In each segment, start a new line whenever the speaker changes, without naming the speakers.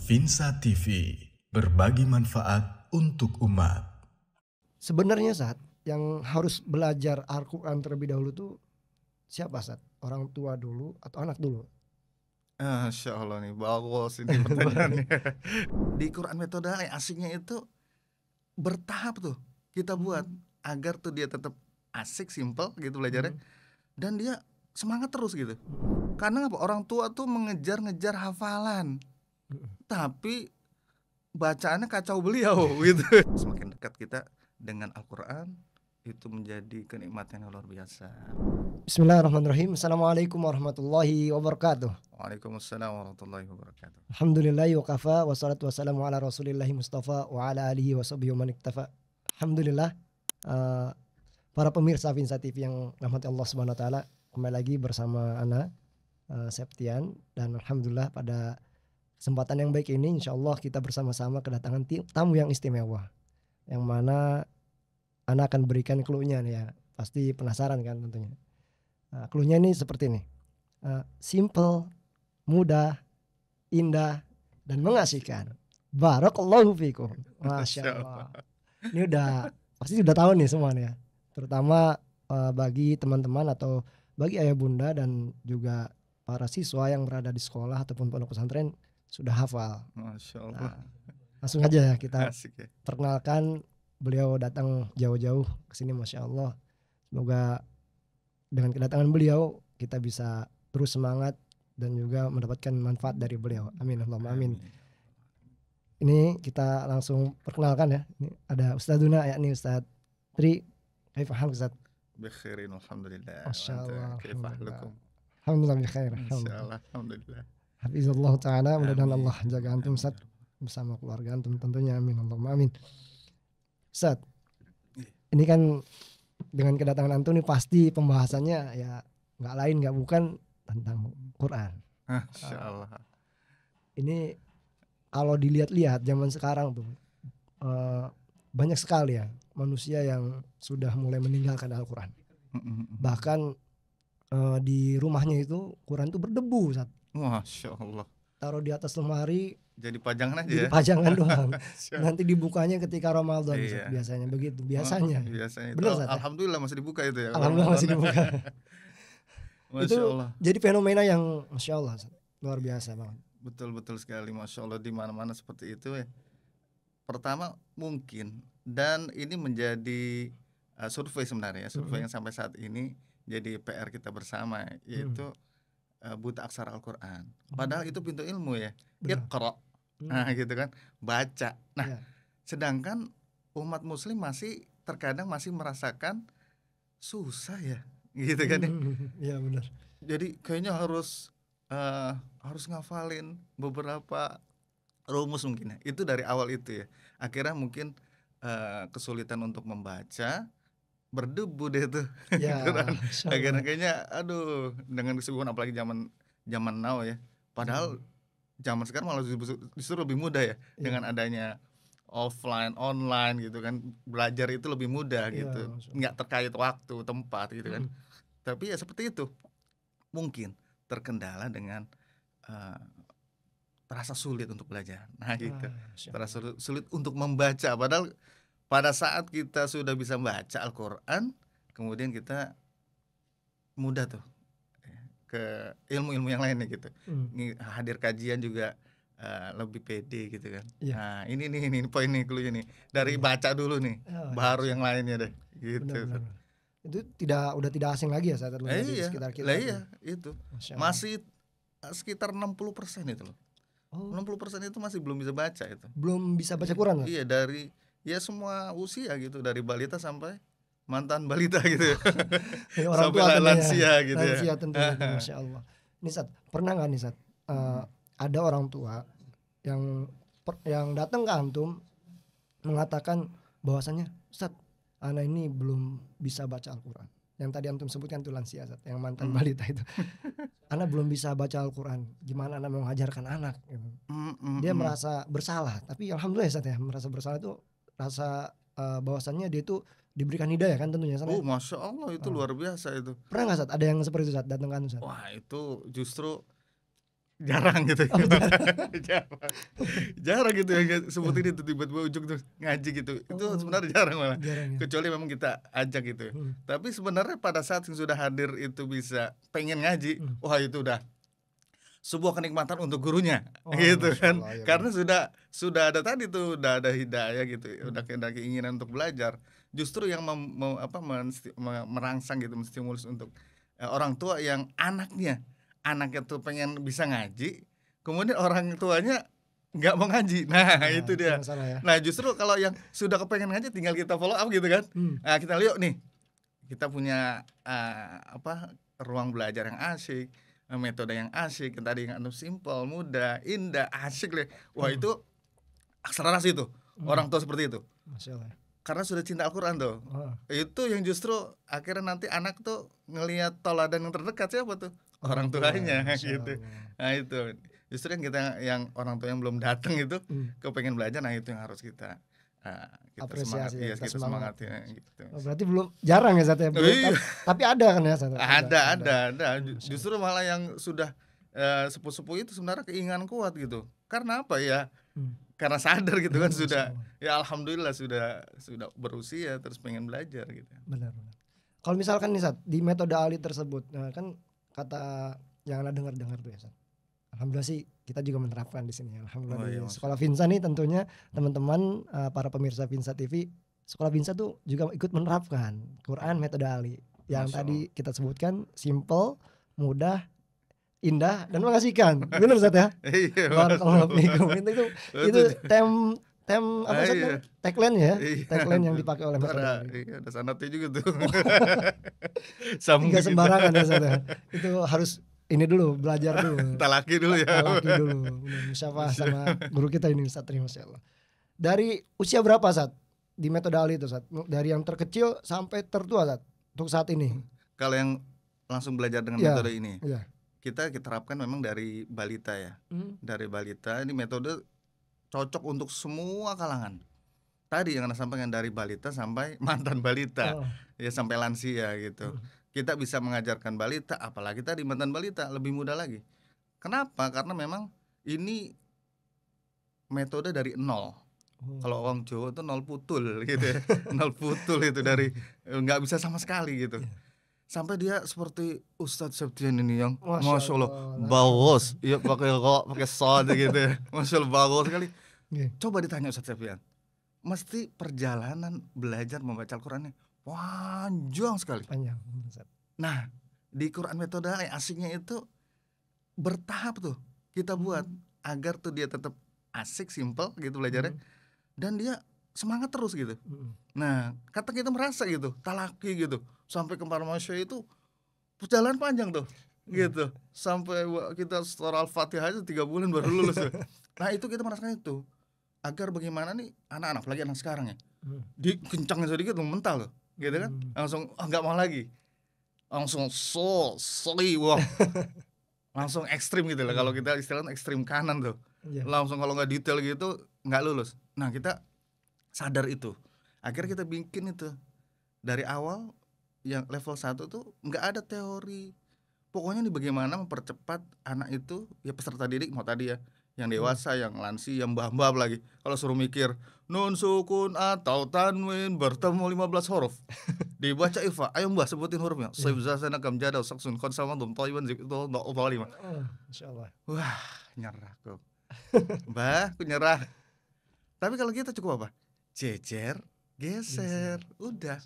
Safinsa TV, berbagi manfaat untuk umat.
Sebenarnya saat yang harus belajar Al-Quran terlebih dahulu tuh siapa saat? Orang tua dulu atau anak dulu?
Masya Allah nih, bagus ini pertanyaannya. Di Quran metode yang asiknya itu bertahap tuh kita buat agar tuh dia tetap asik, simple gitu belajarnya, dan dia semangat terus gitu. Karena apa? Orang tua tuh mengejar-ngejar hafalan, tapi bacaannya kacau beliau gitu. Semakin dekat kita dengan Al-Quran, itu menjadi kenikmatan yang luar biasa.
Bismillahirrahmanirrahim. Assalamualaikum warahmatullahi wabarakatuh.
Waalaikumsalam warahmatullahi wabarakatuh.
Alhamdulillahi wa kafa, wassalatu wassalamu ala rasulillahi mustafa wa ala alihi wa sahbihi wa man iktafa. Alhamdulillah, para pemirsa Safinsa TV yang rahmati Allah Subhanahu wa taala, kembali lagi bersama Ana Septian, dan alhamdulillah pada kesempatan yang baik ini insyaallah kita bersama-sama kedatangan tamu yang istimewa, yang mana Ana akan berikan clue-nya nih ya. Pasti penasaran kan tentunya. Clue-nya ini seperti ini. Simple, mudah, indah, dan mengasihkan. Barakallahu fikum. Masya Allah. Ini pasti sudah tahu nih semua nih ya. Terutama bagi teman-teman atau bagi ayah bunda dan juga para siswa yang berada di sekolah ataupun pondok pesantren sudah hafal.
Masya Allah.
Langsung aja ya kita
Asik ya.
perkenalkan. Beliau datang jauh-jauh ke sini, Masya Allah. Semoga dengan kedatangan beliau kita bisa terus semangat dan juga mendapatkan manfaat dari beliau. Amin, Allahumma amin. Ini kita langsung perkenalkan ya. Ini ada Ustadzuna, yakni Ustadz Tri. Kaifahal Ustadz?
Bikhairin alhamdulillah.
Masya Allah.
Kaifahlukum?
Alhamdulillah bikhair.
Insyaallah alhamdulillah.
Hafizallah ta'ala. Mudah-mudahan
Amin.
Allah jaga antum Ustadz bersama keluarga antum tentunya. Amin, Allahumma amin. Ustadz, ini kan dengan kedatangan antum nih pasti pembahasannya ya nggak lain nggak bukan tentang Quran.
Masya Allah.
Ini kalau dilihat-lihat zaman sekarang tuh banyak sekali ya manusia yang sudah mulai meninggalkan Al-Quran. Bahkan di rumahnya itu Quran itu berdebu saat
Masya Allah.
taruh di atas lemari
Jadi pajangan aja
jadi
ya.
pajangan doang.
Masya Allah.
Nanti dibukanya ketika Ramadan
Iya.
Ustaz, biasanya begitu. Biasanya.
Biasanya.
Benar,
Itu,
Ustaz, ya?
alhamdulillah masih dibuka itu ya.
Alhamdulillah masih dibuka.
Masya
Itu
Allah.
jadi fenomena yang Masya Allah Ustaz, luar biasa banget.
Betul sekali, Masya Allah, di mana-mana seperti itu ya. Pertama mungkin, dan ini menjadi survei sebenarnya, survei yang sampai saat ini jadi PR kita bersama, yaitu buta aksara Al-Quran. Padahal itu pintu ilmu ya.
Benar.
Iqra. Nah gitu kan, baca. Nah
Ya.
sedangkan umat muslim terkadang masih merasakan susah ya, gitu kan ya.
Iya benar.
Jadi kayaknya harus ngafalin beberapa rumus mungkin ya. Itu dari awal itu ya. Akhirnya mungkin kesulitan untuk membaca, berdebu deh tuh.
Ya,
Quran.
Masya Allah.
Akhirnya kayaknya aduh, dengan kesibukan apalagi zaman now ya. Padahal zaman sekarang malah justru lebih mudah ya, dengan adanya offline, online gitu kan. Belajar itu lebih mudah
Iya,
gitu.
Masya Allah.
Nggak terkait waktu, tempat gitu kan. Tapi ya seperti itu. Mungkin terkendala dengan terasa sulit untuk belajar. Nah gitu.
Masya Allah.
Terasa sulit untuk membaca. Padahal pada saat kita sudah bisa membaca Al-Quran, kemudian kita mudah tuh ke ilmu-ilmu yang lainnya gitu. Hadir kajian juga lebih pede gitu kan.
Iya.
Nah ini poin nih, clue nih. Dari baca dulu nih,
Oh,
baru yang lainnya deh gitu.
benar. Itu udah tidak asing lagi ya saat itu di
Iya,
sekitar kita.
lah iya itu.
Masya Allah.
Masih sekitar 60% itu loh.
Oh,
60% itu masih belum bisa baca itu.
belum bisa baca Quran.
Iya, dari ya semua usia gitu, dari balita sampai mantan balita gitu ya.
Ya, orang
Sampai
tua tentunya.
lansia gitu ya.
Lansia tentunya, Masya Allah. Nih Sat, pernah nggak nih Sat, ada orang tua yang datang ke antum mengatakan bahwasannya Ustaz, anak ini belum bisa baca Al-Quran. Yang tadi antum sebutkan itu lansia Sat, yang mantan balita itu. Anak belum bisa baca Al-Quran, gimana anak mau mengajarkan anak gitu. Dia merasa bersalah, tapi alhamdulillah Sat ya, merasa bersalah itu rasa bahwasannya dia itu diberikan hidayah kan tentunya Sat.
Oh, Masya Allah, itu luar biasa itu.
Pernah nggak Sat ada yang seperti itu Sat datang ke antum Sat?
Wah, itu justru jarang gitu.
Oh,
jarang jarang gitu yang sebutin itu tiba-tiba ujung tuh ngaji gitu, itu
Oh,
sebenarnya jarang malah,
jarang ya.
kecuali memang kita ajak gitu. Tapi sebenarnya pada saat yang sudah hadir itu bisa pengen ngaji, wah itu udah sebuah kenikmatan untuk gurunya,
Oh,
gitu
Masya
kan,
Allah, ya
karena sudah ada tadi tuh, udah ada hidayah gitu, udah ada keinginan untuk belajar. Justru yang merangsang gitu, menstimulus untuk orang tua yang anaknya tuh pengen bisa ngaji, kemudian orang tuanya nggak mau ngaji. Nah, itu
itu
dia.
yang salah ya.
Nah, justru kalau yang sudah kepengen ngaji tinggal kita follow up gitu kan. Nah, kita lihat nih, kita punya ruang belajar yang asik, metode yang asik, yang tadi yang simple, mudah, indah, asik deh. Wah, itu akselerasi tuh orang tua seperti itu.
Masya Allah.
Karena sudah cinta Al-Quran tuh. Itu yang justru akhirnya nanti anak tuh ngelihat teladan yang terdekat siapa tuh? Orang tuanya gitu. Nah, itu justru yang orang tua yang belum datang itu kepengen belajar, nah itu yang harus kita
apresiasi,
semangat, kita semangat ya gitu.
Oh, berarti belum jarang ya Zat ya. Tapi ada kan ya Zat?
Ada. Justru malah yang sudah sepuh-sepuh itu sebenarnya keinginan kuat gitu. Karena apa ya? Karena sadar gitu kan, sudah ya alhamdulillah sudah berusia terus pengen belajar gitu.
Benar. Kalau misalkan nih Zat, di metode Ali tersebut, nah kan kata yang Anda dengar tuh ya Zat. Alhamdulillah sih kita juga menerapkan di sini. Alhamdulillah di Sekolah Vinsa nih tentunya teman-teman para pemirsa Vinsa TV, Sekolah Vinsa tuh juga ikut menerapkan Quran metode Ali. Yang tadi kita sebutkan simple, mudah, indah dan mengasihkan. Benar Zat ya? Barakallahu fiikum. Itu apa Zat? Tagline ya? Tagline yang dipakai oleh metode Ali.
Iya, ada sanadnya juga tuh.
Enggak sembarangan ya Zat ya. Itu harus ini dulu, belajar dulu.
Talaki dulu ya.
Talaki dulu. Musyafah sama guru kita ini Ustaz, Masya Allah. Dari usia berapa Zat di metode Ali itu Zat? Dari yang terkecil sampai tertua Zat untuk saat ini?
Kalau yang langsung belajar dengan metode ini, kita terapkan memang dari balita ya. Dari balita, ini metode cocok untuk semua kalangan. Tadi yang Anda sampaikan dari balita sampai mantan balita, ya sampai lansia gitu. Kita bisa mengajarkan balita, apalagi tadi mantan balita lebih mudah lagi. Kenapa? Karena memang ini metode dari nol. Kalau orang Jawa itu nol putul gitu ya. Nol putul itu, dari nggak bisa sama sekali gitu. Sampai dia seperti Ustadz Septian ini yang Masya Allah bagus, iya pakai sound gitu ya. Masya Allah bagus sekali. Coba ditanya Ustadz Septian, mesti perjalanan belajar membaca Al-Qurannya panjang sekali. Nah, di Quran metode asiknya itu bertahap tuh kita buat agar tuh dia tetap asik, simple gitu belajarnya, dan dia semangat terus gitu. Nah, kata kita merasa gitu, talaki gitu, sampai ke Masya itu perjalanan panjang tuh gitu. Sampai kita setelah Al-Fatihah aja 3 bulan baru lulus. Nah, itu kita merasakan itu. Agar bagaimana nih anak-anak, apalagi anak sekarang ya, dikencangin sedikit mental loh, gitu kan, langsung nggak mau lagi, langsung wah, langsung ekstrim gitu lah. Kalau kita istilahnya ekstrim kanan tuh, langsung kalau nggak detail gitu nggak lulus. Nah, kita sadar itu, akhirnya kita bikin itu dari awal yang level 1 tuh nggak ada teori, pokoknya nih bagaimana mempercepat anak itu ya, peserta didik mau tadi ya, yang dewasa, yang lansia, yang mbah-mbah lagi. Kalau suruh mikir nun, sukun, atau tanwin bertemu 15 huruf dibaca Ifa, ayo mbah sebutin hurufnya. Saibzasana kam jadau saksun kon sama dum toiban zik itu lima.
Masyaallah.
Wah, nyerah kok. Mbah, aku nyerah. Tapi kalau kita cukup apa? Jejer, geser, udah.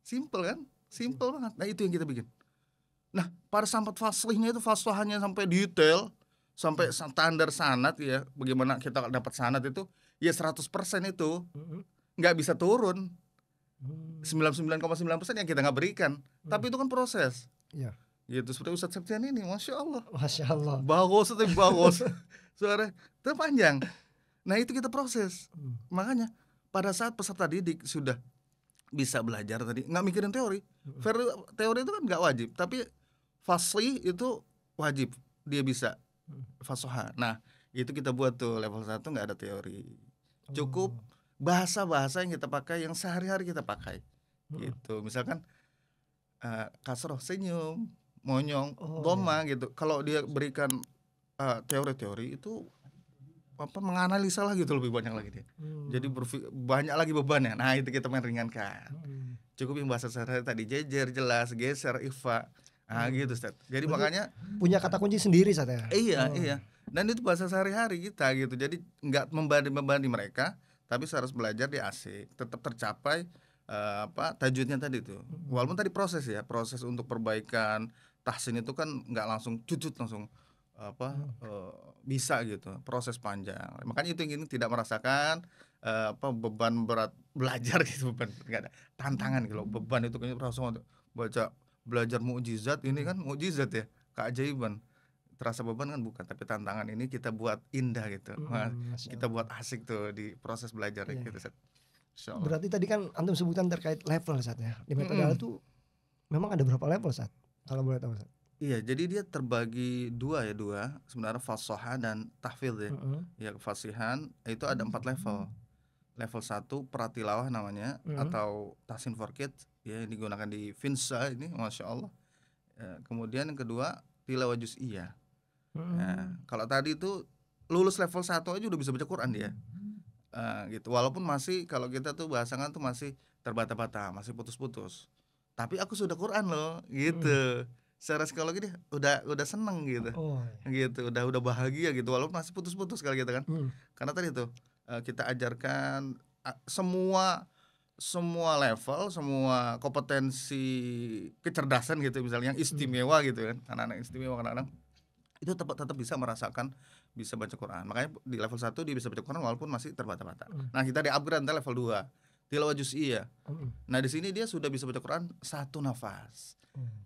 Simple kan? Simple banget. Nah, itu yang kita bikin. Nah, pada sampai faslihnya itu faslahannya sampai detail, sampai standar sanad ya, bagaimana kita dapat sanad itu ya 100% itu nggak bisa turun. 99,9% yang kita nggak berikan, tapi itu kan proses. Gitu seperti Ustadz Septian ini, Masya Allah bagus, suara itu panjang. Nah, itu kita proses. Makanya pada saat peserta didik sudah bisa belajar tadi, nggak mikirin teori. Teori itu kan nggak wajib, tapi faslih itu wajib, dia bisa fasoha. Nah, itu kita buat tuh level 1 nggak ada teori, cukup bahasa-bahasa yang kita pakai, yang sehari-hari kita pakai gitu. Misalkan kasroh senyum, monyong, doma gitu. Kalau dia berikan teori-teori itu menganalisa lagi tuh, lebih banyak lagi dia. Jadi banyak lagi bebannya. Nah itu kita meringankan. Cukup yang bahasa sehari tadi, jejer, jelas, geser, ikhfa. Gitu Ustaz. Jadi
Berarti
makanya
punya kata kunci sendiri Ustaz ya.
iya. Dan itu bahasa sehari-hari kita gitu. Jadi nggak membebani mereka, tapi harus belajar di asik, tetap tercapai tajwidnya tadi tuh. Walaupun tadi proses untuk perbaikan tahsin itu kan nggak langsung cucut langsung bisa gitu, proses panjang. Makanya itu yang ini tidak merasakan beban berat belajar gitu, beban nggak ada tantangan gitu. Beban itu kayaknya terasa belajar mukjizat, ini kan mukjizat ya, keajaiban. Terasa beban kan bukan, tapi tantangan ini kita buat indah gitu. Kita buat asik tuh di proses belajar gitu Ustaz.
Berarti tadi kan antum sebutkan terkait level Ustaz ya. Di metode itu memang ada berapa level Ustaz? Kalau boleh tahu Ustaz.
Iya, jadi dia terbagi dua sebenarnya, fashoha dan tahfidz ya. Ya, fasihan itu ada 4 level. Level 1 pratilawah namanya, atau tahsin for kids ya, yang digunakan di Finsa ini, Masya Allah. Kemudian yang kedua tilawah juz'iyah. Nah, kalau tadi itu lulus level 1 aja udah bisa baca Quran dia. Gitu. Walaupun masih, kalau kita tuh bahasangan tuh masih terbata-bata, masih putus-putus. Tapi aku sudah Quran loh, gitu. Secara psikologi dia udah seneng gitu. Gitu, udah bahagia gitu, walaupun masih putus-putus kalau gitu kan. Karena tadi tuh kita ajarkan semua level, semua kompetensi kecerdasan gitu, misalnya yang istimewa gitu kan. Anak-anak istimewa kadang-kadang itu tetap bisa merasakan bisa baca Quran. Makanya di level 1 dia bisa baca Quran walaupun masih terbata-bata. Nah, kita di-upgrade nanti level 2, tilawah juz'iyah. Nah, di sini dia sudah bisa baca Quran 1 nafas.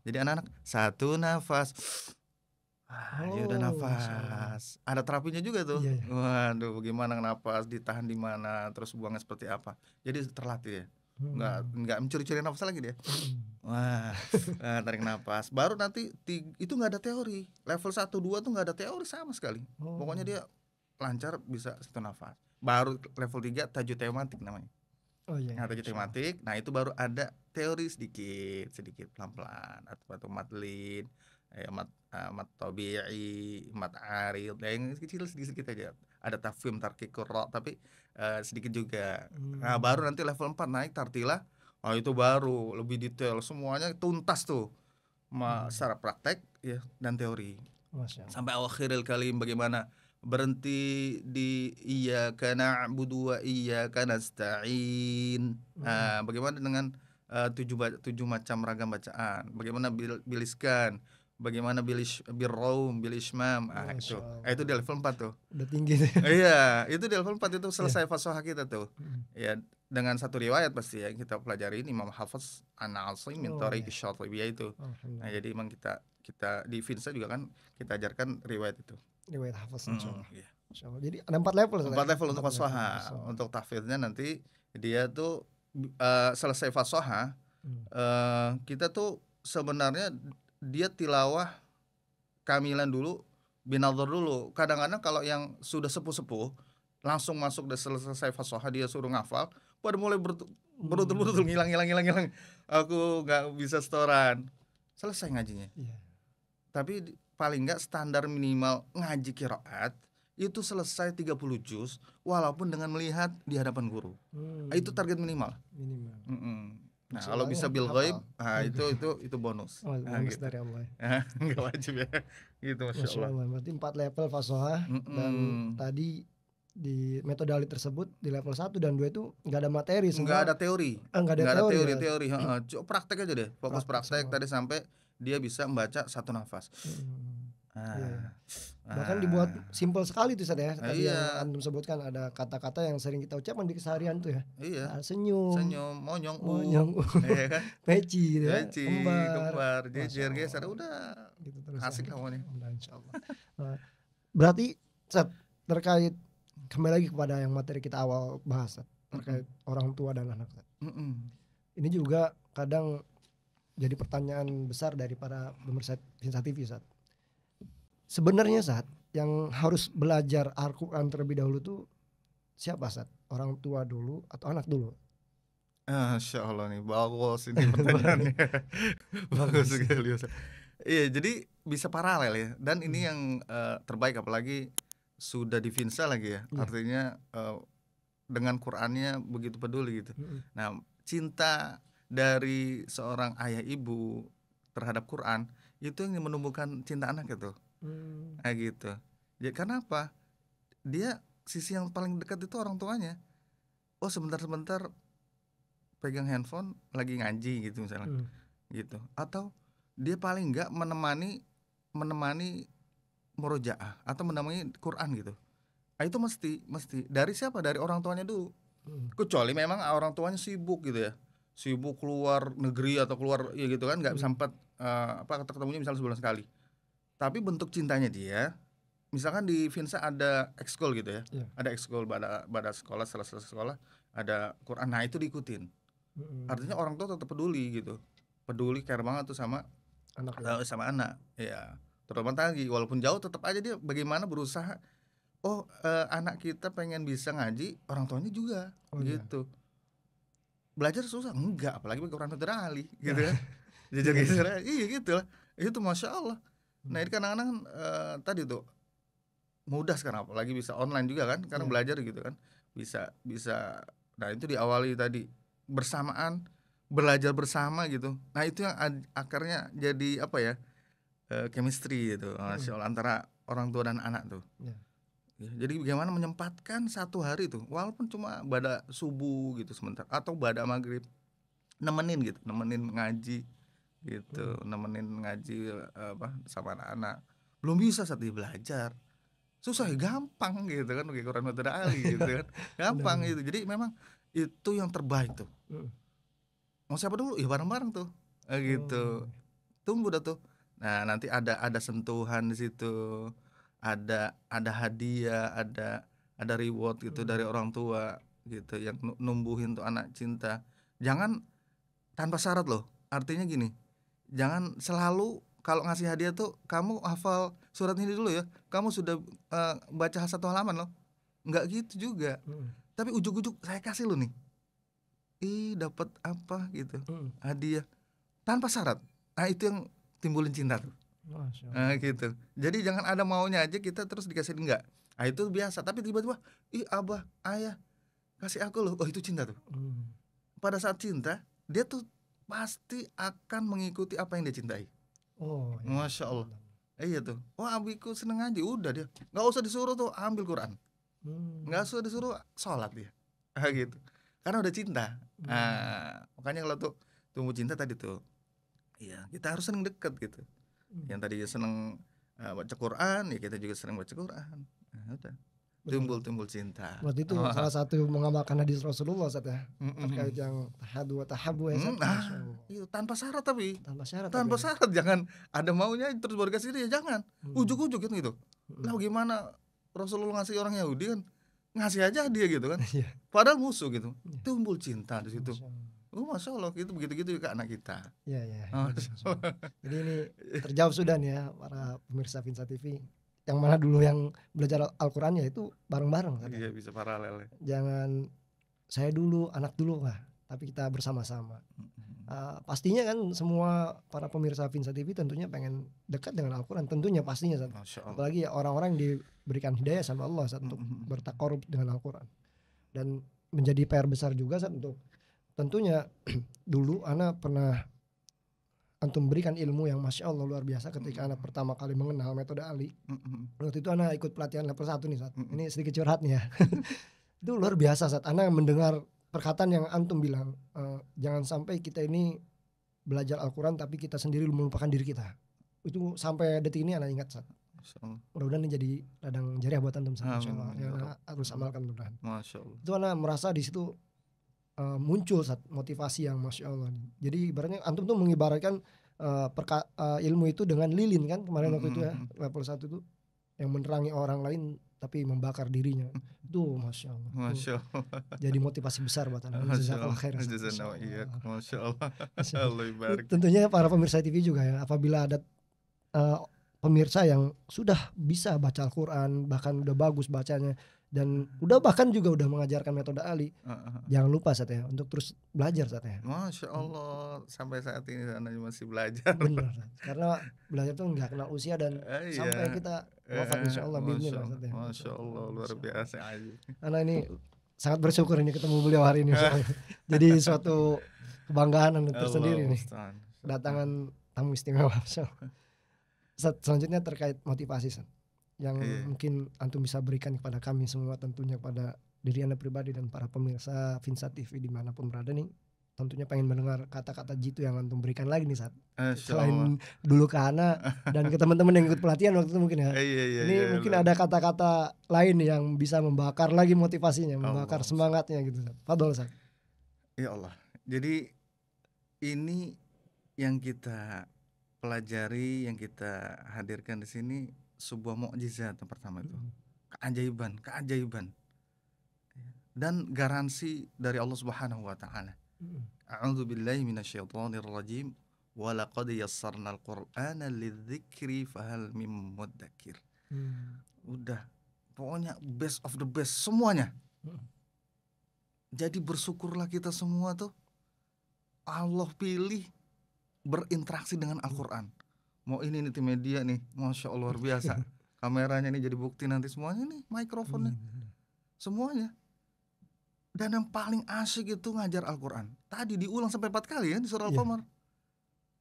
Jadi anak-anak 1 nafas. Ya udah nafas. Ada terapinya juga tuh. Waduh, bagaimana nafas, ditahan di mana, terus buangnya seperti apa. Jadi terlatih ya. Nggak mencuri-curi nafas lagi dia. Tarik nafas. Baru nanti itu nggak ada teori. Level 1, 2 tuh nggak ada teori sama sekali. Pokoknya dia lancar bisa 1 nafas. Baru level 3 tajwid tematik namanya. Tajwid tematik. Nah, itu baru ada teori sedikit pelan-pelan, atau madlin, mat tabi'i, mat arid, yang kecil sedikit aja. Ada tafhim, tarkik, qurra, tapi sedikit juga. Nah, baru nanti level 4 naik tartilah. Itu baru lebih detail, semuanya tuntas tuh, secara praktek ya dan teori. Sampai akhiril kalim, bagaimana berhenti di iyyaka na'budu wa iyyaka nasta'in. Bagaimana dengan 7 macam ragam bacaan, bagaimana biliskan, bagaimana birraum, bilishmam. Itu di level 4 tuh.
Udah tinggi tuh.
Iya, itu di level 4 itu selesai fashoha kita tuh. Ya, dengan 1 riwayat pasti ya kita pelajari, Imam Hafiz An-Asim min Thariq Asy-Syatibiyah itu. Nah, jadi emang kita di Finsa juga kan kita ajarkan riwayat itu.
Riwayat Hafiz insyaallah. Insyaallah. Jadi ada 4 level.
4 level untuk fashoha. Untuk tahfidznya nanti dia tuh selesai fashoha, kita tuh sebenarnya dia tilawah kamilan dulu, binadhar dulu. Kadang-kadang kalau yang sudah sepuh-sepuh langsung masuk dan selesai fashoha dia suruh ngafal, pada mulai berutul-berutul ngilang. Aku nggak bisa setoran. Selesai ngajinya. Tapi paling nggak standar minimal ngaji qiraat itu selesai 30 juz walaupun dengan melihat di hadapan guru. Itu target minimal. Nah, kalau bisa bil ghaib, itu bonus.
Bonus dari Allah.
Enggak wajib ya. Gitu, Masya Allah.
Berarti 4 level fashoha, dan tadi di metode alif tersebut di level 1 dan 2 itu nggak ada materi,
nggak ada teori.
Nggak ada
teori. Praktek aja deh. Fokus praktek tadi sampai dia bisa membaca 1 nafas.
Bahkan dibuat simpel sekali tuh Ustaz ya. Tadi yang antum sebutkan ada kata-kata yang sering kita ucapkan di keseharian tuh ya. Senyum,
monyong,
kan? Peci gitu ya.
Kembar, jejer, geser, udah
gitu terus.
Asik kamu nih.
Insyaallah. Berarti Ustaz, terkait kembali lagi kepada yang materi kita awal bahas terkait orang tua dan anak. Ini juga kadang jadi pertanyaan besar dari para pemirsa Finsa TV Ustaz. Sebenarnya saat yang harus belajar Al-Quran terlebih dahulu tuh siapa Ustaz? Orang tua dulu atau anak dulu?
Masya Allah nih, bagus ini pertanyaannya. Bagus sekali Ustaz. Iya, jadi bisa paralel ya. Dan ini
Hmm.
yang terbaik, apalagi sudah di Vinsa lagi ya.
Iya.
Artinya dengan Qurannya begitu peduli gitu.
Mm-mm.
Nah, cinta dari seorang ayah ibu terhadap Quran itu yang menumbuhkan cinta anak gitu.
Hmm.
Kayak gitu. Jadi karena apa? Dia sisi yang paling dekat itu orang tuanya. Oh, sebentar-sebentar pegang handphone lagi ngaji gitu misalnya.
Hmm.
Gitu. Atau dia paling enggak menemani murojaah atau menemani Quran gitu. Nah, itu mesti dari siapa? Dari orang tuanya dulu.
Hmm.
Kecuali memang orang tuanya sibuk gitu ya, sibuk keluar negeri atau keluar ya gitu kan, nggak sempat ketemunya misalnya sebulan sekali. Tapi bentuk cintanya dia, misalkan di Vinsa ada ekskul gitu ya,
Iya.
ada ekskul pada sekolah, selesai sekolah ada Quran, nah itu diikutin.
Mm-mm.
Artinya orang tua tetap peduli gitu, peduli care banget tuh sama
Anak ya.
sama anak, ya. Terutama tadi walaupun jauh tetap aja dia bagaimana berusaha. Oh, anak kita pengen bisa ngaji, orang tuanya juga
Oh iya.
gitu. Belajar susah? Enggak, apalagi pakai Quran Federali gitu kan. Jajar-jajar iya gitu lah. Itu Masya Allah. Nah ini kadang-kadang tadi tuh mudah sekarang, apalagi bisa online juga kan, karena
Iya.
belajar gitu kan. Bisa. Nah itu diawali tadi bersamaan, belajar bersama gitu. Nah itu yang akarnya jadi apa ya, chemistry gitu, Masya Allah, antara orang tua dan anak tuh.
Iya.
Ya, jadi bagaimana menyempatkan satu hari tuh, walaupun cuma bada subuh gitu sebentar atau bada maghrib, nemenin ngaji gitu, nemenin ngaji sama anak-anak. Belum bisa saat dia belajar, susah ya, gampang gitu kan, pakai Quran Metode Ali gitu kan, gampang
Benar.
gitu. Jadi memang itu yang terbaik tuh.
Mm.
Mau siapa dulu? Ya bareng-bareng tuh, gitu.
Oh.
Tumbuh dah tuh. Nah nanti ada sentuhan di situ, ada hadiah, ada reward gitu dari orang tua gitu, yang numbuhin tuh anak cinta. Jangan tanpa syarat loh. Artinya gini, jangan selalu kalau ngasih hadiah tuh kamu hafal surat ini dulu ya, kamu sudah baca satu halaman loh. Nggak gitu juga. Tapi ujuk-ujuk saya kasih lo nih, dapat apa gitu, hadiah tanpa syarat. Nah itu yang timbulin cinta tuh.
Masya Allah.
Nah gitu. Jadi jangan ada maunya aja kita terus dikasih enggak. Nah itu biasa. Tapi tiba-tiba, abah, ayah kasih aku loh. Oh itu cinta tuh. Pada saat cinta dia tuh pasti akan mengikuti apa yang dia cintai.
Oh iya.
Masya Allah. Iya tuh. Wah abiku seneng ngaji, udah dia. Nggak usah disuruh tuh ambil Quran. Nggak usah disuruh sholat dia. Gitu. Karena udah cinta. Makanya kalau tuh tumbuh cinta tadi tuh, iya kita harus sering deket gitu. Yang tadi seneng baca Quran, ya kita juga sering baca Quran. Nah, udah. Timbul cinta.
Berarti itu salah satu mengamalkan hadis Rasulullah Ustaz ya, terkait yang tahadu wa tahabu ya Ustaz. Masya Allah.
Itu tanpa syarat tapi.
Tanpa syarat.
Jangan ada maunya terus baru kasih dia, jangan. Ujuk-ujuk gitu. Lah gimana Rasulullah ngasih orang Yahudi kan, ngasih aja dia gitu kan. Padahal musuh gitu. Timbul cinta di situ. Masya Allah, itu begitu-gitu ke anak kita.
Iya. Jadi ini terjawab sudah nih ya para pemirsa Vinsa TV. Yang mana dulu yang belajar Al-Quran ya itu bareng-bareng.
Iya bisa paralel.
Jangan saya dulu, anak dulu lah, tapi kita bersama-sama. Pastinya kan semua para pemirsa Vinsa TV tentunya pengen dekat dengan Al-Quran, tentunya pastinya. Apalagi ya orang-orang yang diberikan hidayah sama Allah untuk bertakarub dengan Al-Quran. Dan menjadi PR besar juga untuk tentunya dulu anak pernah antum berikan ilmu yang Masya Allah luar biasa ketika anak pertama kali mengenal metode Ali. Waktu itu anak ikut pelatihan level 1 nih Sat. Ini sedikit curhat nih ya. Itu luar biasa Sat. Anak mendengar perkataan yang antum bilang, jangan sampai kita ini belajar Al-Quran tapi kita sendiri melupakan diri kita. Itu sampai detik ini anak ingat Sat. Mudah-mudahan ini jadi ladang jariah buat antum Sat. Masya Allah. Ya, anak harus amalkan mudah-mudahan.
Masya Allah.
Itu anak merasa di situ muncul saat motivasi yang Masya Allah. Jadi ibaratnya antum tuh mengibaratkan ilmu itu dengan lilin kan kemarin waktu itu ya, level 1 itu yang menerangi orang lain tapi membakar dirinya. Itu Masya Allah.
Masya Allah.
Jadi motivasi besar buat anak. Jazakallah khair.
Masya Allah. Allah ibarik.
Tentunya para pemirsa TV juga ya, apabila ada pemirsa yang sudah bisa baca Al-Quran, bahkan udah bagus bacanya, dan bahkan juga udah mengajarkan metode Ali, jangan lupa Ustaz ya untuk terus belajar Ustaz ya.
Masya Allah, sampai saat ini Anda masih belajar.
Benar, karena belajar tuh nggak kenal usia dan sampai
Iya.
kita wafat insya Allah bismillah Ustaz ya.
Masya Allah, luar biasa aja.
Karena ini sangat bersyukur ini ketemu beliau hari ini Ustaz. Jadi suatu kebanggaan tersendiri nih, kedatangan tamu istimewa. Ustaz, selanjutnya terkait motivasi Ustaz, yang mungkin antum bisa berikan kepada kami semua, tentunya pada diri Anda pribadi dan para pemirsa Vinsa TV dimanapun berada nih, tentunya pengen mendengar kata-kata jitu yang antum berikan lagi nih Ustaz. Selain dulu ke Ana dan ke teman-teman yang ikut pelatihan waktu itu mungkin ya. Ini mungkin ada kata-kata lain yang bisa membakar lagi motivasinya, membakar semangatnya gitu Ustaz. Fadhol Ustaz.
Ya Allah. Jadi ini yang kita pelajari, yang kita hadirkan di sini sebuah mukjizat yang pertama itu. Keajaiban. Dan garansi dari Allah Subhanahu wa taala. A'udzubillahi minasyaitonirrajim. Wa laqad yassarnal Qur'ana lidzikri fahal mim mudzakir. Udah, pokoknya best of the best semuanya. Jadi bersyukurlah kita semua tuh Allah pilih berinteraksi dengan Al-Quran. Mau ini multimedia nih, Masya Allah luar biasa. Kameranya nih jadi bukti nanti semuanya nih, mikrofonnya, semuanya. Dan yang paling asyik itu ngajar Al-Quran. Tadi diulang sampai 4 kali ya di surah Al-Qamar.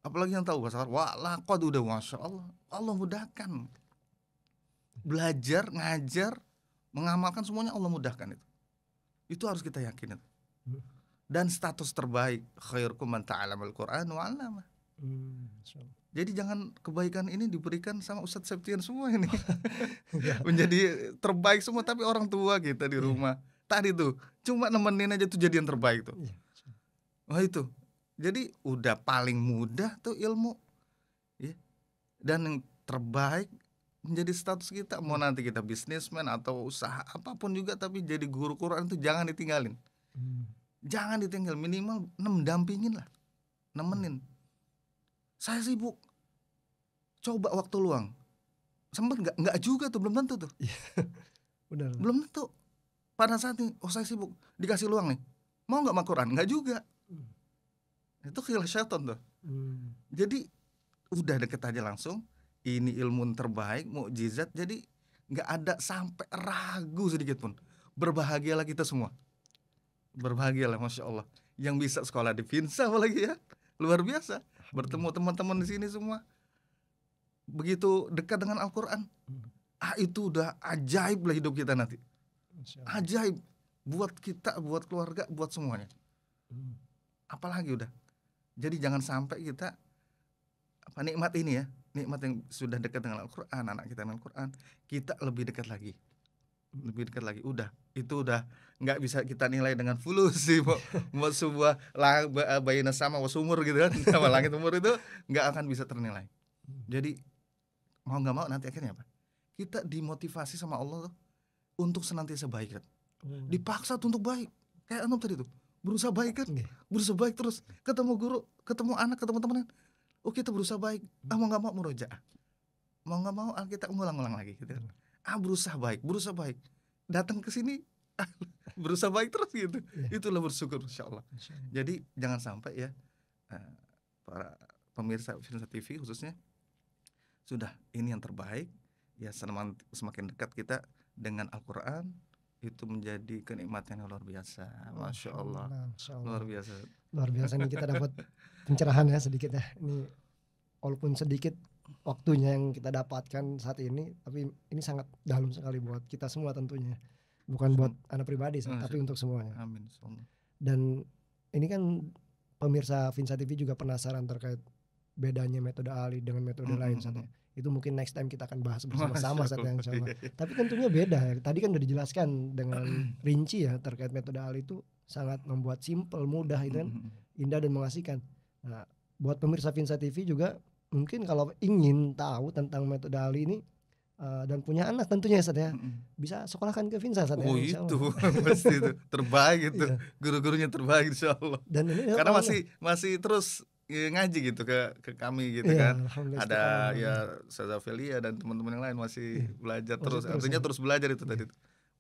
Apalagi yang tahu bahasa Arab, wah laqad udah Masya Allah. Allah mudahkan. Belajar, ngajar, mengamalkan semuanya Allah mudahkan itu. Itu harus kita yakin itu. Dan status terbaik, khairukum man ta'allamal Qur'an wa 'allama. Jadi jangan kebaikan ini diberikan sama Ustadz Septian semua ini. Menjadi terbaik semua, tapi orang tua kita di rumah tadi tuh cuma nemenin aja tuh jadi yang terbaik tuh. Wah itu. Jadi udah paling mudah tuh ilmu. Ya. Dan yang terbaik menjadi status kita, mau nanti kita bisnismen atau usaha apapun juga, tapi jadi guru Quran itu jangan ditinggalin. Jangan ditinggal, minimal mendampingin lah, nemenin. Saya sibuk, coba waktu luang, sempet nggak juga tuh, belum tentu tuh.
Benar.
Belum tentu. Pada saat ini, saya sibuk, dikasih luang nih, mau nggak sama Quran? Nggak juga. Itu khilaf syaitan tuh. Jadi udah deket aja langsung. Ini ilmu terbaik, mukjizat. Jadi nggak ada sampai ragu sedikit pun. Berbahagialah kita semua. Berbahagialah, Masya Allah. Yang bisa sekolah di Vinsa apalagi ya, luar biasa. Bertemu teman-teman di sini semua. Begitu dekat dengan Al-Quran. Itu udah ajaib lah hidup kita nanti. Ajaib. Buat kita, buat keluarga, buat semuanya. Apalagi udah. Jadi jangan sampai kita nikmat ini ya, nikmat yang sudah dekat dengan Al-Quran, anak kita dengan Al-Quran, kita lebih dekat lagi. Lebih dekat lagi. Udah, itu udah nggak bisa kita nilai dengan fulus sih. Mau sebuah bayina sama wasumur gitu kan, sama langit umur itu nggak akan bisa ternilai. Jadi mau nggak mau nanti akhirnya apa? Kita dimotivasi sama Allah tuh untuk senantiasa baik kan. Dipaksa tuh untuk baik. Kayak antum tadi tuh, berusaha baik kan, berusaha baik terus. Ketemu guru, ketemu anak, ketemu teman. Oh kita berusaha baik. Mau nggak mau murojaah. Mau nggak mau kita ngulang-ulang lagi gitu kan. Berusaha baik. Datang ke sini berusaha baik terus gitu. Itulah bersyukur insyaallah. Jadi jangan sampai ya para pemirsa Vinsa TV khususnya, sudah ini yang terbaik ya, semakin dekat kita dengan Al-Quran itu menjadi kenikmatan yang luar biasa. Masya Allah. Luar biasa nih kita dapat pencerahan ya sedikit ya. Ini walaupun sedikit waktunya yang kita dapatkan saat ini, tapi ini sangat dalam sekali buat kita semua tentunya, bukan buat anak pribadi tapi untuk semuanya. Amin.
Dan ini kan pemirsa Vinsa TV juga penasaran terkait bedanya metode Ali dengan metode lain saatnya. Itu mungkin next time kita akan bahas bersama-sama saatnya insyaallah. Tapi tentunya beda ya. Tadi kan udah dijelaskan dengan rinci ya terkait metode Ali itu sangat membuat simple, mudah itu kan, indah dan mengasihkan. Nah, buat pemirsa Vinsa TV juga mungkin kalau ingin tahu tentang metode Ali ini dan punya anak tentunya Ustaz ya, bisa sekolahkan ke Vinsa Ustaz ya.
Oh itu pasti itu terbaik itu. Guru-gurunya terbaik insyaallah. Dan ini karena masih terus ngaji gitu ke kami gitu
Iya,
kan.
alhamdulillah
Ada
istiqomah.
ya Ustazah Felia dan teman-teman yang lain masih
Iya,
belajar
masih
terus,
terus
artinya
ya.
terus belajar itu
Iya.
tadi.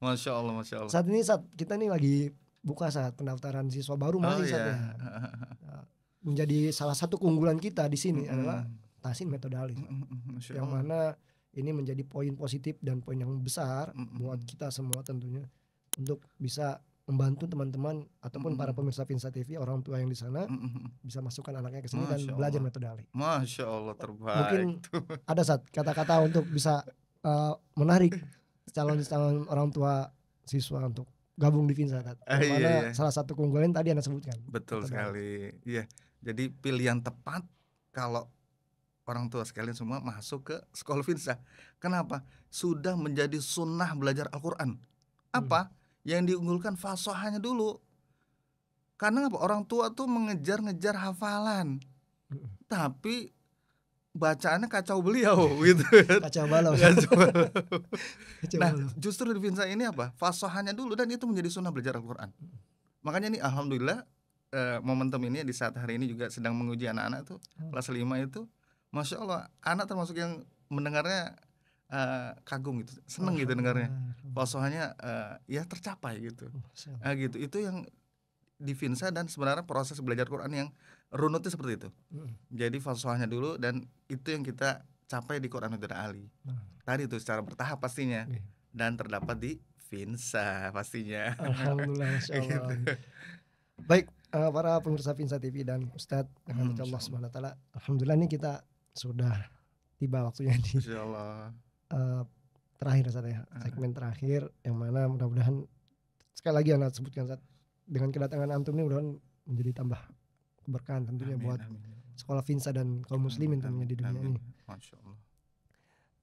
Masya Allah, masya Allah.
Saat kita nih lagi buka saat pendaftaran siswa baru
Oh
masih saat
ya.
ya. Menjadi salah satu keunggulan kita di sini adalah
Mm-mm.
tahsin metode alih,
Masya
yang
Allah.
mana ini menjadi poin positif dan poin yang besar buat
Mm-mm.
kita semua tentunya untuk bisa membantu teman-teman ataupun para pemirsa Vinsa TV, orang tua yang di sana
Mm-mm.
bisa masukkan anaknya ke sini dan
Masya
belajar
Allah.
metode alih.
Masya Allah, terbaik
Mungkin
tuh.
ada saat kata-kata untuk bisa menarik calon-calon orang tua siswa untuk gabung di Vinsa, Tat. Yang
Iya,
mana
iya.
salah satu keunggulan tadi Anda sebutkan.
Betul
Metode alih.
sekali. Iya. Jadi pilihan tepat kalau orang tua sekalian semua masuk ke sekolah Vinsa. Kenapa? Sudah menjadi sunnah belajar Al-Quran. Apa? Yang diunggulkan fasohanya dulu. Karena apa? Orang tua tuh mengejar-ngejar hafalan, tapi bacaannya kacau beliau gitu.
Kacau balau.
Kacau balau.
Kacau
Nah,
balau.
justru di Vinsa ini apa? Fasohanya dulu, dan itu menjadi sunnah belajar Al-Quran. Makanya nih alhamdulillah momentum ini di saat hari ini juga sedang menguji anak-anak tuh kelas 5 itu, Masya Allah, anak termasuk yang mendengarnya kagum gitu, seneng gitu dengarnya. Fasohanya ya tercapai gitu. Gitu. Itu yang di Vinsa, dan sebenarnya proses belajar Quran yang runutnya seperti itu. Jadi fasohanya dulu, dan itu yang kita capai di Quran Metode Ali. Tadi itu secara bertahap pastinya, dan terdapat di Vinsa pastinya.
Alhamdulillah, Masya Allah. Baik, para pemirsa Vinsa TV dan Ustadz yang Allah SWT, alhamdulillah nih kita sudah tiba waktunya di
Masya Allah.
terakhir Ustadz ya, segmen terakhir, yang mana mudah-mudahan sekali lagi Anda sebutkan Ustadz, dengan kedatangan antum ini mudah-mudahan menjadi tambah keberkahan tentunya buat sekolah Vinsa dan kaum muslimin tentunya di dunia ini.
Masya Allah.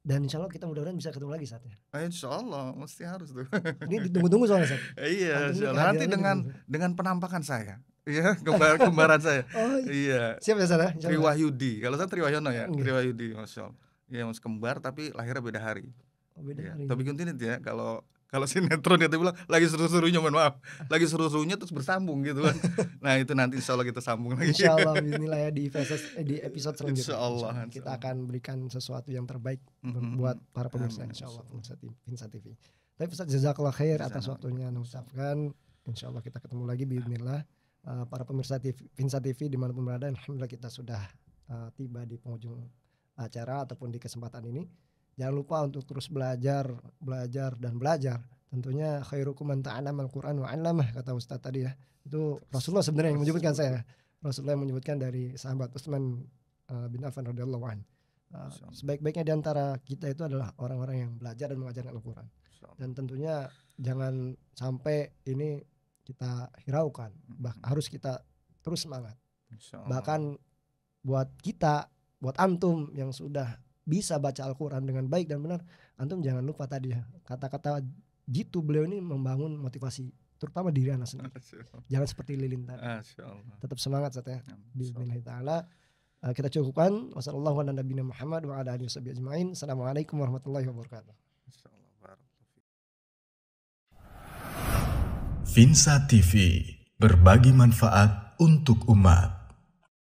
Dan insya Allah kita mudah-mudahan bisa ketemu lagi saatnya.
Insya Allah, mesti harus tuh.
Ini ditunggu-tunggu soalnya Ustadz.
Iya,
Antum ini
nanti
kehadirannya
dengan penampakan saya, iya, kembaran saya.
Oh
Iya.
siap ya Ustadz ya, insya Allah.
Triwahyudi. Kalau saya Triwahyono ya,
Iya.
Triwahyudi, Masya Allah. Iya, mas kembar tapi lahirnya beda hari.
Oh, beda
Iya.
hari.
Tapi kontinent ya, kalau sinetron dia bilang lagi seru-serunya, mohon maaf, lagi seru-serunya terus bersambung gitu kan. Nah itu nanti insya Allah kita sambung lagi.
Insya Allah bismillah ya di episode selanjutnya.
Insya Allah,
Kita akan berikan sesuatu yang terbaik buat para pemirsa insya Allah pemirsa Vinsa TV. Tapi Ustaz jazakallah khair atas waktunya Anda ucapkan. Insya Allah kita ketemu lagi bismillah. Para pemirsa Vinsa TV dimanapun berada, alhamdulillah kita sudah tiba di penghujung acara ataupun di kesempatan ini. Jangan lupa untuk terus belajar dan belajar. Tentunya khairukum man ta'allama al-Qur'an wa 'allamah, kata Ustaz tadi ya. Itu Rasulullah sebenarnya yang menyebutkan saya. Rasulullah yang menyebutkan dari sahabat Utsman bin Affan radhiyallahu anhu. Sebaik-baiknya di antara kita itu adalah orang-orang yang belajar dan mengajarkan Al-Qur'an. Dan tentunya jangan sampai ini kita hiraukan. Harus kita terus semangat. Bahkan buat antum yang sudah bisa baca Al-Quran dengan baik dan benar, antum jangan lupa tadi ya, kata-kata jitu beliau ini membangun motivasi terutama diri anak sendiri. Jangan seperti lilin tadi. Tetap semangat saatnya. Bismillahirrahmanirrahim. Kita cukupkan. Wassalamualaikum warahmatullahi wabarakatuh. Assalamualaikum warahmatullahi wabarakatuh.
Vinsa TV, berbagi manfaat untuk umat.